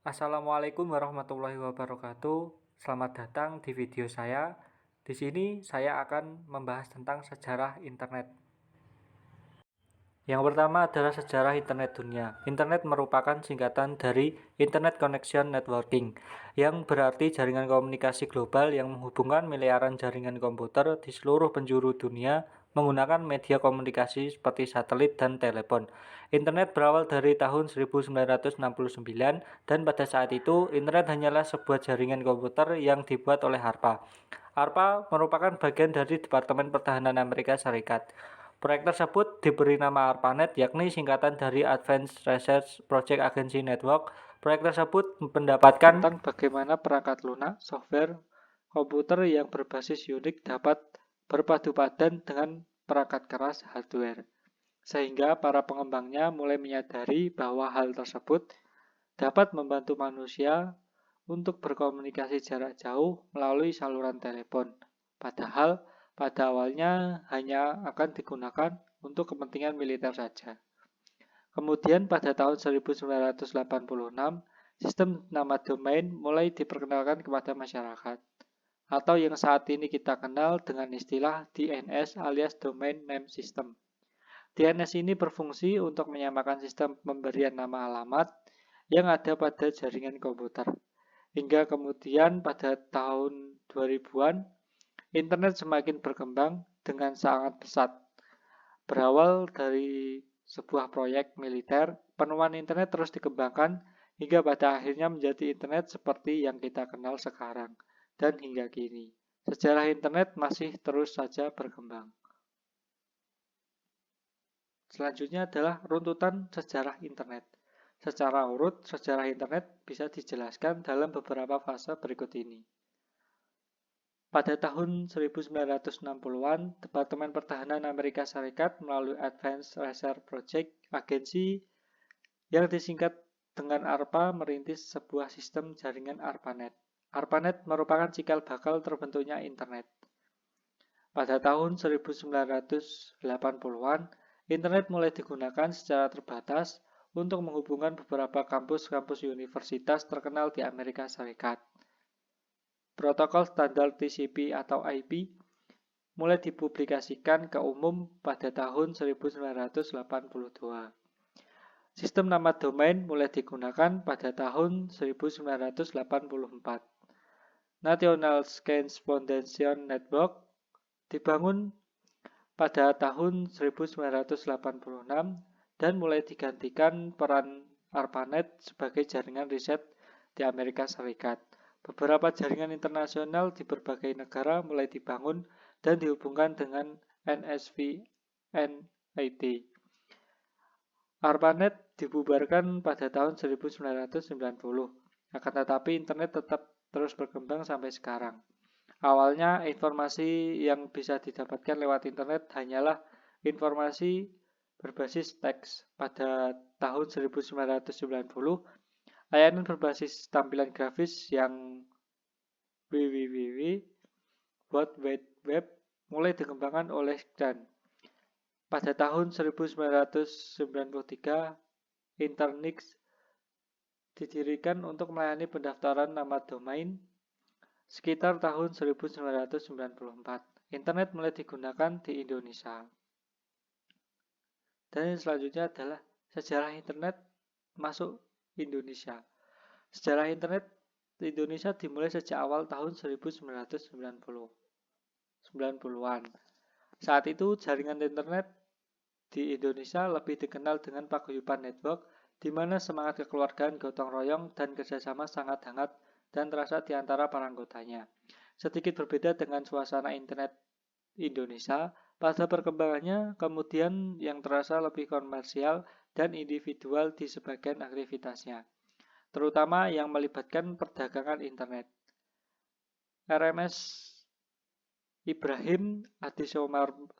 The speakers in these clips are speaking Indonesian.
Assalamualaikum warahmatullahi wabarakatuh. Selamat datang di video saya. Di sini saya akan membahas tentang sejarah internet. Yang pertama adalah sejarah internet dunia. Internet merupakan singkatan dari Internet Connection Networking, yang berarti jaringan komunikasi global yang menghubungkan miliaran jaringan komputer di seluruh penjuru dunia menggunakan media komunikasi seperti satelit dan telepon. Internet berawal dari tahun 1969 dan pada saat itu internet hanyalah sebuah jaringan komputer yang dibuat oleh ARPA. ARPA merupakan bagian dari Departemen Pertahanan Amerika Serikat. Proyek tersebut diberi nama ARPANET, yakni singkatan dari Advanced Research Project Agency Network. Proyek tersebut mendapatkan tentang bagaimana perangkat lunak, software, komputer yang berbasis Unix dapat berpadu padan dengan perangkat keras hardware. Sehingga para pengembangnya mulai menyadari bahwa hal tersebut dapat membantu manusia untuk berkomunikasi jarak jauh melalui saluran telepon. Padahal pada awalnya hanya akan digunakan untuk kepentingan militer saja. Kemudian pada tahun 1986, sistem nama domain mulai diperkenalkan kepada masyarakat, atau yang saat ini kita kenal dengan istilah DNS alias Domain Name System. DNS ini berfungsi untuk menyamakan sistem pemberian nama alamat yang ada pada jaringan komputer. Hingga kemudian pada tahun 2000-an, internet semakin berkembang dengan sangat pesat. Berawal dari sebuah proyek militer, penemuan internet terus dikembangkan hingga pada akhirnya menjadi internet seperti yang kita kenal sekarang dan hingga kini. Sejarah internet masih terus saja berkembang. Selanjutnya adalah runtutan sejarah internet. Secara urut, sejarah internet bisa dijelaskan dalam beberapa fase berikut ini. Pada tahun 1960-an, Departemen Pertahanan Amerika Serikat melalui Advanced Research Project Agency yang disingkat dengan ARPA merintis sebuah sistem jaringan ARPANET. ARPANET merupakan cikal bakal terbentuknya internet. Pada tahun 1980-an, internet mulai digunakan secara terbatas untuk menghubungkan beberapa kampus-kampus universitas terkenal di Amerika Serikat. Protokol standar TCP atau IP mulai dipublikasikan ke umum pada tahun 1982. Sistem nama domain mulai digunakan pada tahun 1984. National Science Foundation Network dibangun pada tahun 1986 dan mulai digantikan peran ARPANET sebagai jaringan riset di Amerika Serikat. Beberapa jaringan internasional di berbagai negara mulai dibangun dan dihubungkan dengan NSVNet. ARPANET dibubarkan pada tahun 1990, akan tetapi internet tetap terus berkembang sampai sekarang. Awalnya, informasi yang bisa didapatkan lewat internet hanyalah informasi berbasis teks. Pada tahun 1990, layanan berbasis tampilan grafis yang www World Wide Web mulai dikembangkan oleh CRAN. Pada tahun 1993, Internix didirikan untuk melayani pendaftaran nama domain. Sekitar tahun 1994, internet mulai digunakan di Indonesia. Dan yang selanjutnya adalah sejarah internet masuk Indonesia. Sejarah internet di Indonesia dimulai sejak awal tahun 1990-an. Saat itu jaringan internet di Indonesia lebih dikenal dengan paguyuban network, di mana semangat kekeluargaan, gotong royong, dan kerjasama sangat hangat dan terasa di antara para anggotanya. Sedikit berbeda dengan suasana internet Indonesia, pada perkembangannya kemudian yang terasa lebih komersial dan individual di sebagian aktivitasnya, terutama yang melibatkan perdagangan internet. RMS Ibrahim, Adi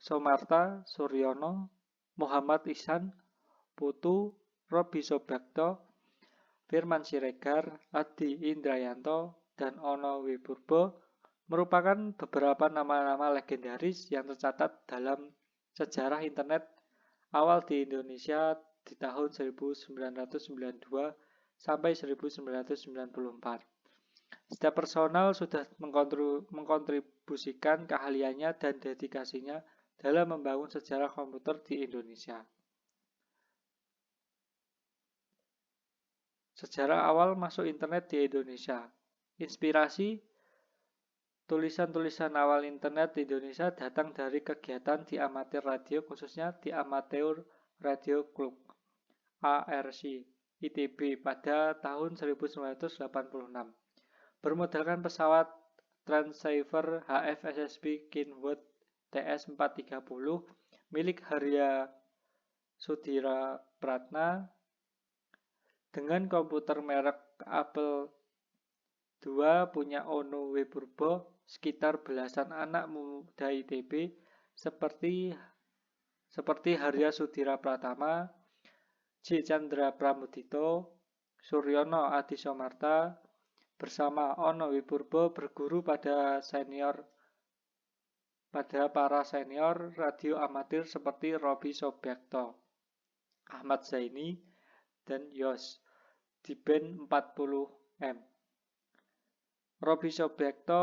Somarta Suryono, Muhammad Ihsan, Putu, Robi Sobakto, Firman Siregar, Adi Indrayanto, dan Ono Wipurbo merupakan beberapa nama-nama legendaris yang tercatat dalam sejarah internet awal di Indonesia di tahun 1992 sampai 1994. Setiap personal sudah mengkontribusikan keahliannya dan dedikasinya dalam membangun sejarah komputer di Indonesia. Sejarah awal masuk internet di Indonesia. Inspirasi tulisan-tulisan awal internet di Indonesia datang dari kegiatan di amatir radio, khususnya di Amateur Radio Club (ARC) ITB pada tahun 1986. Bermodalkan pesawat Transceiver HF SSB Kenworth TS430 milik Harya Sudira Pratna dengan komputer merek Apple II punya Ono Weburbo, sekitar belasan anak muda ITB seperti Harya Sudira Pratama, J. Chandra Pramudito, Suryono Adisomarta, bersama Ono Wipurbo berguru pada para senior radio amatir seperti Robi Sobiakto, Ahmad Zaini, dan Yos di band 40M. Robi Sobiakto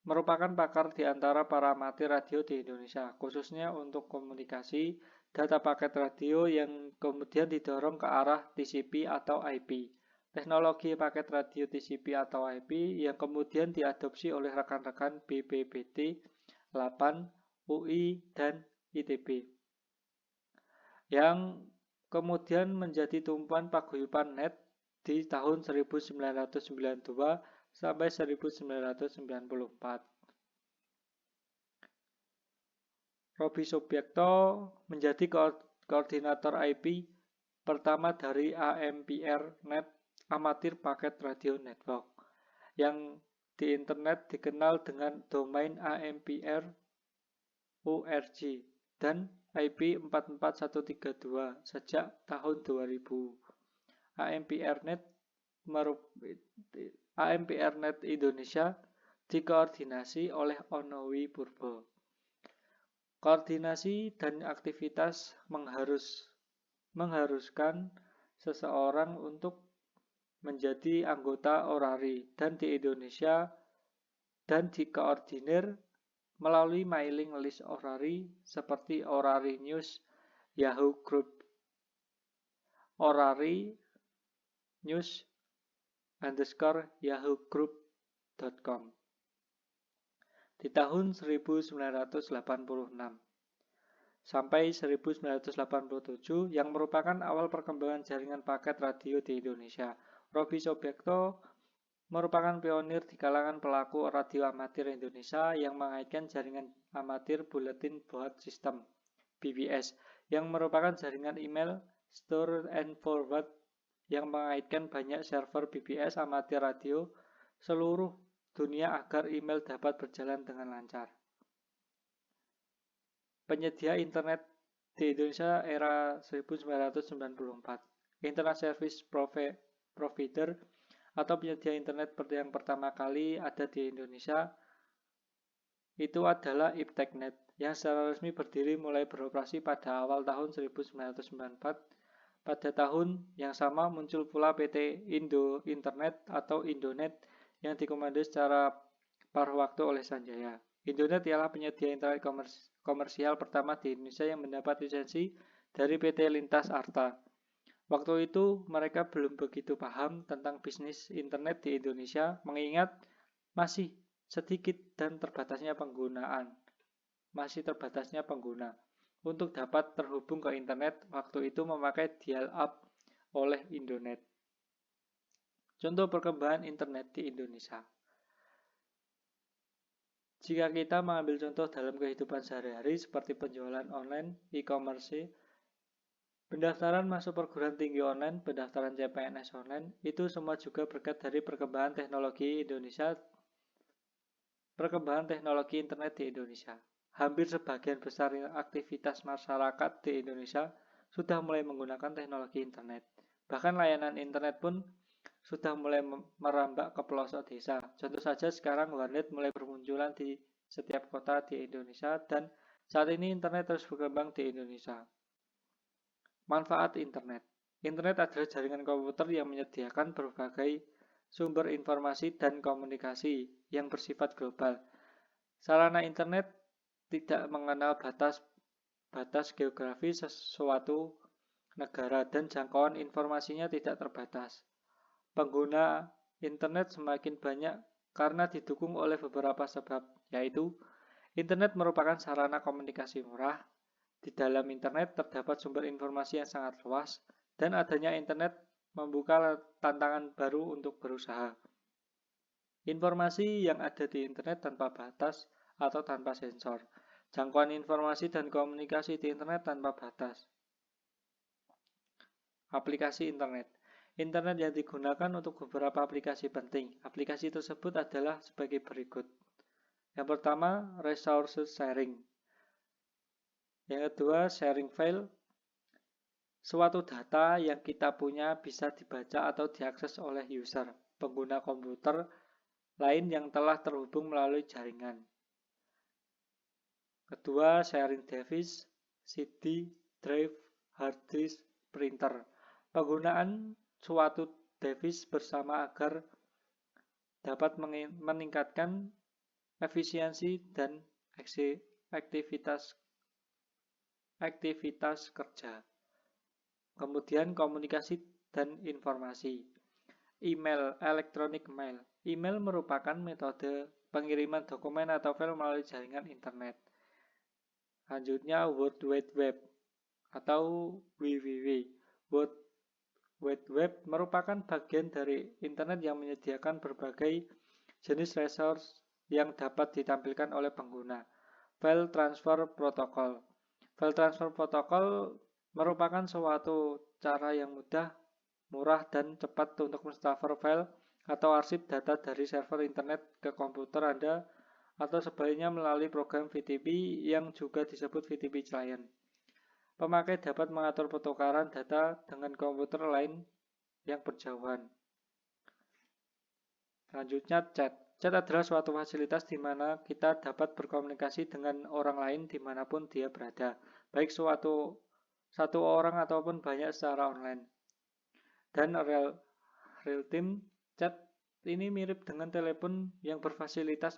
merupakan pakar di antara para amatir radio di Indonesia, khususnya untuk komunikasi data paket radio yang kemudian didorong ke arah TCP atau IP. Teknologi paket radio TCP atau IP yang kemudian diadopsi oleh rekan-rekan BPPT, 8, UI, dan ITB. Yang kemudian menjadi tumpuan paguyuban net di tahun 1992 sampai 1994. Robi Subiakto menjadi koordinator IP pertama dari AMPR Net Amatir Paket Radio Network, yang di internet dikenal dengan domain AMPR URG dan IP 44132 sejak tahun 2000. AMPR Net Indonesia dikoordinasi oleh Onowi Purbo. Koordinasi dan aktivitas mengharuskan seseorang untuk menjadi anggota Orari dan di Indonesia dan dikoordinir melalui mailing list Orari seperti Orari News, Yahoo Group, Orari News _yahoo-group.com di tahun 1986 sampai 1987 yang merupakan awal perkembangan jaringan paket radio di Indonesia. Robi Sobiakto merupakan pionir di kalangan pelaku radio amatir Indonesia yang mengaitkan jaringan amatir Bulletin Board System (BBS) yang merupakan jaringan email store and forward yang mengaitkan banyak server BBS amatir radio seluruh dunia agar email dapat berjalan dengan lancar. Penyedia internet di Indonesia era 1994. Internet Service Provider atau penyedia internet yang pertama kali ada di Indonesia itu adalah Ipteknet yang secara resmi berdiri mulai beroperasi pada awal tahun 1994. Pada tahun yang sama muncul pula PT Indo Internet atau Indonet yang dikomando secara paruh waktu oleh Sanjaya. Indonet ialah penyedia internet komersial pertama di Indonesia yang mendapat lisensi dari PT Lintas Arta. Waktu itu mereka belum begitu paham tentang bisnis internet di Indonesia, mengingat masih sedikit dan terbatasnya pengguna. Untuk dapat terhubung ke internet, waktu itu memakai dial-up oleh Indonet. Contoh perkembangan internet di Indonesia. Jika kita mengambil contoh dalam kehidupan sehari-hari seperti penjualan online, e-commerce, pendaftaran masuk perguruan tinggi online, pendaftaran CPNS online, itu semua juga berkat dari perkembangan teknologi internet di Indonesia. Hampir sebagian besar aktivitas masyarakat di Indonesia sudah mulai menggunakan teknologi internet. Bahkan layanan internet pun sudah mulai merambak ke pelosok desa. Contoh saja sekarang warnet mulai bermunculan di setiap kota di Indonesia dan saat ini internet terus berkembang di Indonesia. Manfaat internet. Internet adalah jaringan komputer yang menyediakan berbagai sumber informasi dan komunikasi yang bersifat global. Sarana internet tidak mengenal batas geografi suatu negara dan jangkauan informasinya tidak terbatas. Pengguna internet semakin banyak karena didukung oleh beberapa sebab, yaitu internet merupakan sarana komunikasi murah. Di dalam internet terdapat sumber informasi yang sangat luas, dan adanya internet membuka tantangan baru untuk berusaha. Informasi yang ada di internet tanpa batas atau tanpa sensor. Jangkauan informasi dan komunikasi di internet tanpa batas. Aplikasi internet. Internet yang digunakan untuk beberapa aplikasi penting. Aplikasi tersebut adalah sebagai berikut. Yang pertama, resource sharing. Yang kedua, sharing file. Suatu data yang kita punya bisa dibaca atau diakses oleh user, pengguna komputer lain yang telah terhubung melalui jaringan. Kedua, sharing device, CD, drive, hard disk, printer. Penggunaan suatu device bersama agar dapat meningkatkan efisiensi dan aktivitas kerja. Kemudian komunikasi dan informasi. Email, electronic mail. Email merupakan metode pengiriman dokumen atau file melalui jaringan internet. Selanjutnya World Wide Web atau WWW. World Wide Web merupakan bagian dari internet yang menyediakan berbagai jenis resource yang dapat ditampilkan oleh pengguna. File Transfer Protocol. File Transfer Protocol merupakan suatu cara yang mudah, murah, dan cepat untuk mentransfer file atau arsip data dari server internet ke komputer Anda atau sebaliknya melalui program VTP yang juga disebut VTP client. Pemakai dapat mengatur pertukaran data dengan komputer lain yang berjauhan. Selanjutnya chat. Chat adalah suatu fasilitas di mana kita dapat berkomunikasi dengan orang lain dimanapun dia berada, baik satu orang ataupun banyak secara online. Dan real-time chat ini mirip dengan telepon yang berfasilitas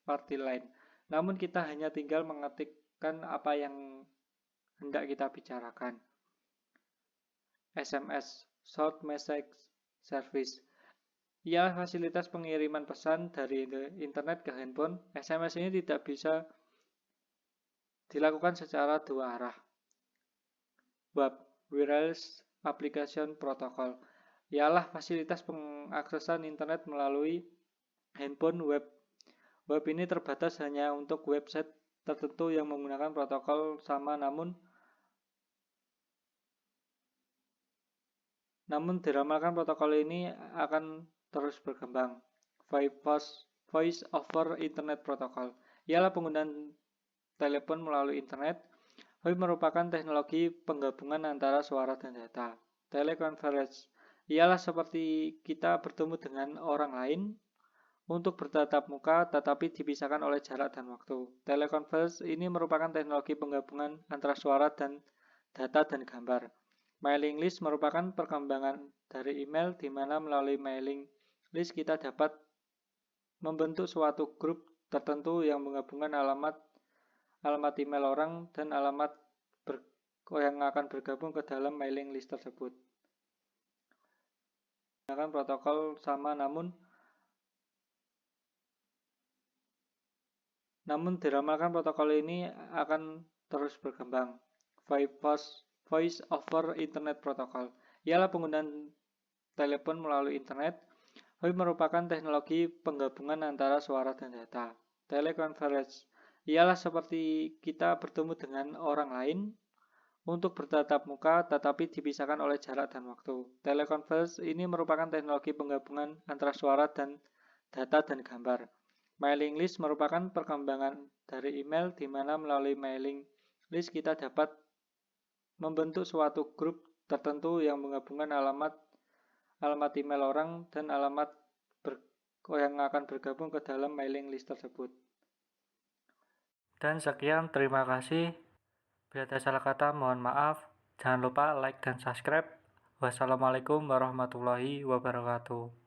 party line. Namun kita hanya tinggal mengetikkan apa yang hendak kita bicarakan. SMS, Short Message Service. Ialah fasilitas pengiriman pesan dari internet ke handphone. SMS ini tidak bisa dilakukan secara dua arah. WAP, Wireless Application Protocol, ialah fasilitas pengaksesan internet melalui handphone web. Web ini terbatas hanya untuk website tertentu yang menggunakan protokol sama namun diramalkan protokol ini akan terus berkembang. Voice over Internet Protocol, ialah penggunaan telepon melalui internet. VoIP merupakan teknologi penggabungan antara suara dan data. Teleconference ialah seperti kita bertemu dengan orang lain untuk bertatap muka tetapi dipisahkan oleh jarak dan waktu. Teleconference ini merupakan teknologi penggabungan antara suara dan data dan gambar. Mailing list merupakan perkembangan dari email di mana melalui mailing list kita dapat membentuk suatu grup tertentu yang menggabungkan alamat email orang dan alamat yang akan bergabung ke dalam mailing list tersebut. Menggunakan protokol sama namun diramalkan protokol ini akan terus berkembang. Voice over Internet Protocol, ialah penggunaan telepon melalui internet. VoIP merupakan teknologi penggabungan antara suara dan data. Teleconference ialah seperti kita bertemu dengan orang lain untuk bertatap muka tetapi dipisahkan oleh jarak dan waktu. Teleconference ini merupakan teknologi penggabungan antara suara dan data dan gambar. Mailing list merupakan perkembangan dari email di mana melalui mailing list kita dapat membentuk suatu grup tertentu yang menggabungkan alamat email orang dan alamat yang akan bergabung ke dalam mailing list tersebut. Dan sekian, terima kasih. Bila ada salah kata, mohon maaf. Jangan lupa like dan subscribe Wassalamualaikum warahmatullahi wabarakatuh.